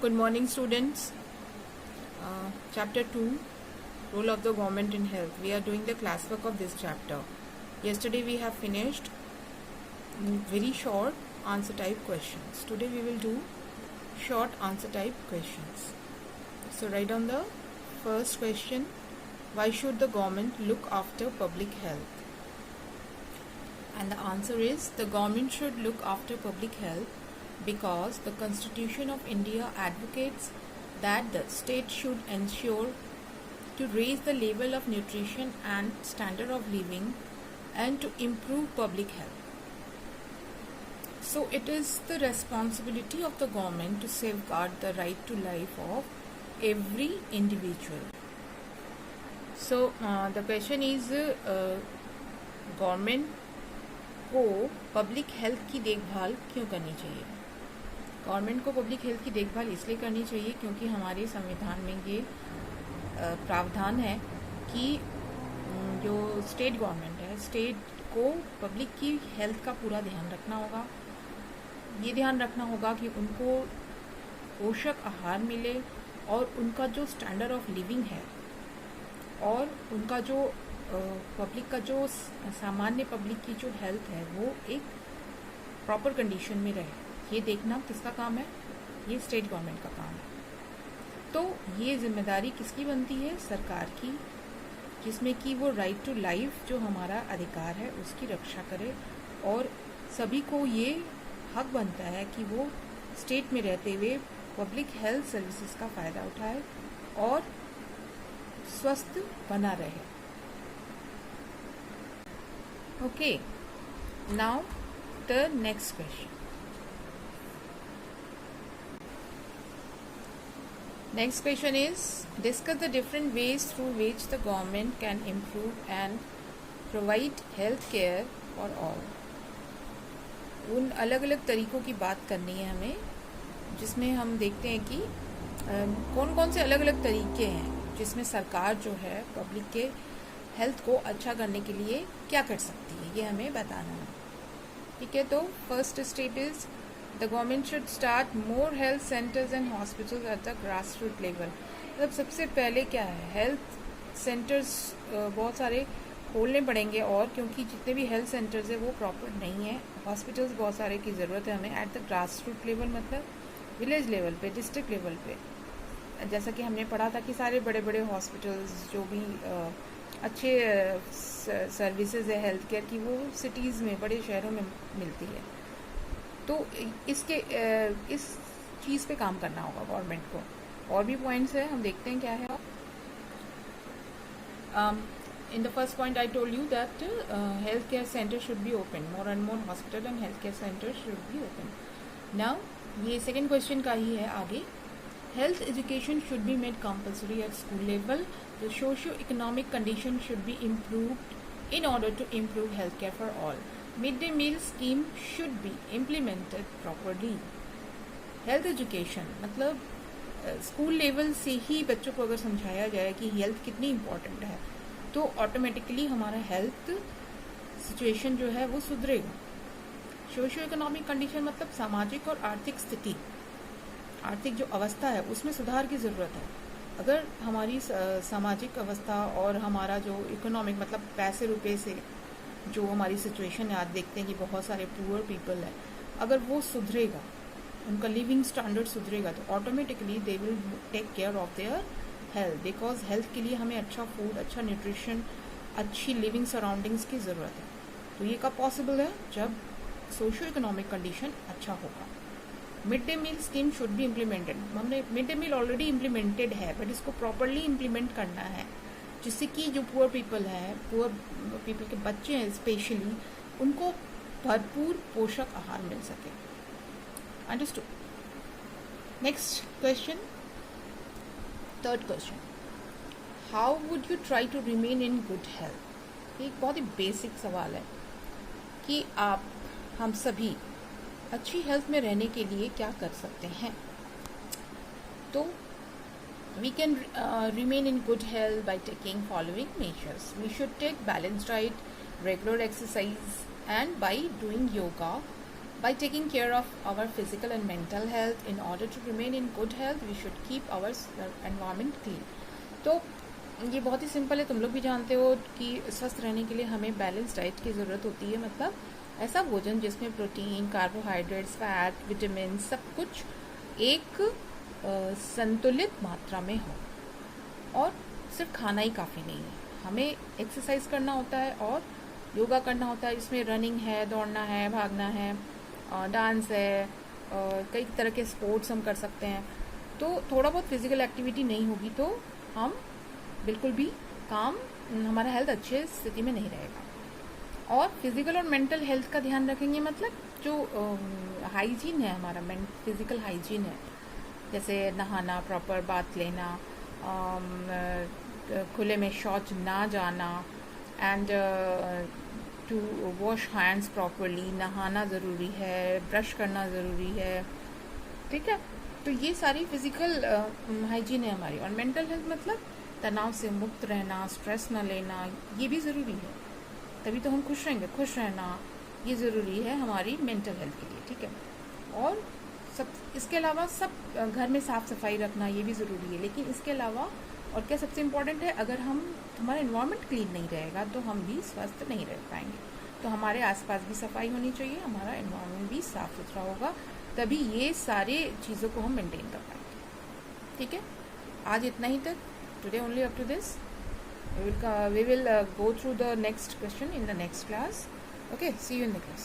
Good morning, students. Chapter 2, Role of the Government in Health. We are doing the classwork of this chapter. Yesterday we have finished very short answer type questions. Today we will do short answer type questions. So write on the first question, why should the government look after public health? And the answer is, the government should look after public health because the Constitution of India advocates that the state should ensure to raise the level of nutrition and standard of living and to improve public health. So it is the responsibility of the government to safeguard the right to life of every individual. So the question is, government को public health की देखभाल क्यों करनी चाहिए? Government को public health की देखभाल इसलिए करनी चाहिए क्योंकि हमारे संविधान में ये प्रावधान है कि जो स्टेट गवर्नमेंट है, स्टेट को पब्लिक की हेल्थ का पूरा ध्यान रखना होगा. ये ध्यान रखना होगा कि उनको पोषक आहार मिले और उनका जो स्टैंडर्ड ऑफ लिविंग है और उनका जो पब्लिक का जो सामान्य पब्लिक की जो हेल्थ है वो एक प्रॉपर कंडीशन में रहे. ये देखना किसका काम है? ये स्टेट गवर्नमेंट का काम है. तो ये जिम्मेदारी किसकी बनती है? सरकार की, जिसमें कि वो राइट टू लाइफ जो हमारा अधिकार है उसकी रक्षा करे और सभी को ये हक बनता है कि वो स्टेट में रहते हुए पब्लिक हेल्थ सर्विसेज का फ़ायदा उठाए और स्वस्थ बना रहे. Okay, now the next question. Next question is, discuss the different ways through which the government can improve and provide health care for all. उन अलग अलग तरीक़ों की बात करनी है हमें, जिसमें हम देखते हैं कि कौन कौन से अलग अलग तरीके हैं जिसमें सरकार जो है पब्लिक के हेल्थ को अच्छा करने के लिए क्या कर सकती है, ये हमें बताना है. ठीक है, तो first step is The government should start more health centers and hospitals at the grassroots level. मतलब सबसे पहले क्या है, हेल्थ सेंटर्स बहुत सारे खोलने पड़ेंगे और क्योंकि जितने भी हेल्थ सेंटर्स है वो प्रॉपर नहीं है. हॉस्पिटल्स बहुत सारे की ज़रूरत है हमें एट द ग्रासरूट लेवल, मतलब विलेज लेवल पे, डिस्ट्रिक्ट लेवल पे. जैसा कि हमने पढ़ा था कि सारे बड़े बड़े हॉस्पिटल्स जो भी अच्छे सर्विसेज है हेल्थ केयर की वो सिटीज़ में, बड़े शहरों में मिलती है. तो इस चीज़ पे काम करना होगा गवर्नमेंट को. और भी पॉइंट्स है, हम देखते हैं क्या है. In the first point I told you that health care centre should be open, more and more hospital and health care centre should be open. Now ये सेकेंड क्वेश्चन का ही है आगे. Health education should be made compulsory at school level. The socio economic condition should be improved in order to improve healthcare for all. Midday meal scheme should be implemented properly. Health education मतलब school level से ही बच्चों को अगर समझाया जाए कि health कितनी important है तो ऑटोमेटिकली हमारा हेल्थ सिचुएशन जो है वो सुधरेगा. सोशियो इकोनॉमिक कंडीशन मतलब सामाजिक और आर्थिक स्थिति, आर्थिक जो अवस्था है उसमें सुधार की ज़रूरत है. अगर हमारी सामाजिक अवस्था और हमारा जो इकोनॉमिक मतलब पैसे रुपए से जो हमारी सिचुएशन है, आज देखते हैं कि बहुत सारे पुअर पीपल हैं, अगर वो सुधरेगा, उनका लिविंग स्टैंडर्ड सुधरेगा तो automatically they will take care of their health. Because health के लिए हमें अच्छा फूड, अच्छा न्यूट्रिशन, अच्छी लिविंग सराउंडिंग्स की ज़रूरत है. तो ये कब पॉसिबल है? जब सोशियो इकोनॉमिक कंडीशन अच्छा होगा. Mid day meal scheme should be implemented. हमने mid day meal already implemented है बट इसको प्रॉपरली इम्प्लीमेंट करना है जिससे कि जो पुअर पीपल है, पुअर पीपल के बच्चे हैं स्पेशली, उनको भरपूर पोषक आहार मिल सके. Understood. Next question, third question, how would you try to remain in good health. एक बहुत ही बेसिक सवाल है कि हम सभी अच्छी हेल्थ में रहने के लिए क्या कर सकते हैं. तो we can remain in good health by taking following measures. We should take balanced diet, regular exercise and by doing yoga By taking care of our physical and mental health, in order to remain in good health, we should keep our environment clean. तो ये बहुत ही simple है, तुम लोग भी जानते हो कि स्वस्थ रहने के लिए हमें बैलेंस डाइट की ज़रूरत होती है, मतलब ऐसा भोजन जिसमें प्रोटीन, कार्बोहाइड्रेट्स, फैट, विटामिन सब कुछ एक संतुलित मात्रा में हो। और सिर्फ खाना ही काफ़ी नहीं है, हमें एक्सरसाइज करना होता है और योगा करना होता है। इसमें रनिंग है, दौड़ना है, भागना है, डांस है, कई तरह के स्पोर्ट्स हम कर सकते हैं। तो थोड़ा बहुत फिजिकल एक्टिविटी नहीं होगी तो हम बिल्कुल भी हमारा हेल्थ अच्छे स्थिति में नहीं रहेगा। और फिजिकल और मेंटल हेल्थ का ध्यान रखेंगे, मतलब जो हाइजीन है हमारा, फिजिकल हाइजीन है, जैसे नहाना, प्रॉपर बाथ लेना, खुले में शौच ना जाना, and to wash hands properly, नहाना ज़रूरी है, ब्रश करना ज़रूरी है, ठीक है। तो ये सारी फिजिकल हाइजीन है हमारी। और मेंटल हेल्थ मतलब तनाव से मुक्त रहना, स्ट्रेस ना लेना, ये भी ज़रूरी है, तभी तो हम खुश रहेंगे। खुश रहना ये ज़रूरी है हमारी मेंटल हेल्थ के लिए, ठीक है। और सब इसके अलावा सब घर में साफ़ सफाई रखना ये भी ज़रूरी है। लेकिन इसके अलावा और क्या सबसे इम्पॉर्टेंट है, अगर हमारा एनवायरनमेंट क्लीन नहीं रहेगा तो हम भी स्वस्थ नहीं रह पाएंगे। तो हमारे आसपास भी सफाई होनी चाहिए, हमारा एनवायरनमेंट भी साफ़ सुथरा होगा, तभी ये सारे चीज़ों को हम मेंटेन कर पाएंगे, ठीक है। आज इतना ही तक, today only up to this. We will go through the next question in the next class. Okay, see you in the class.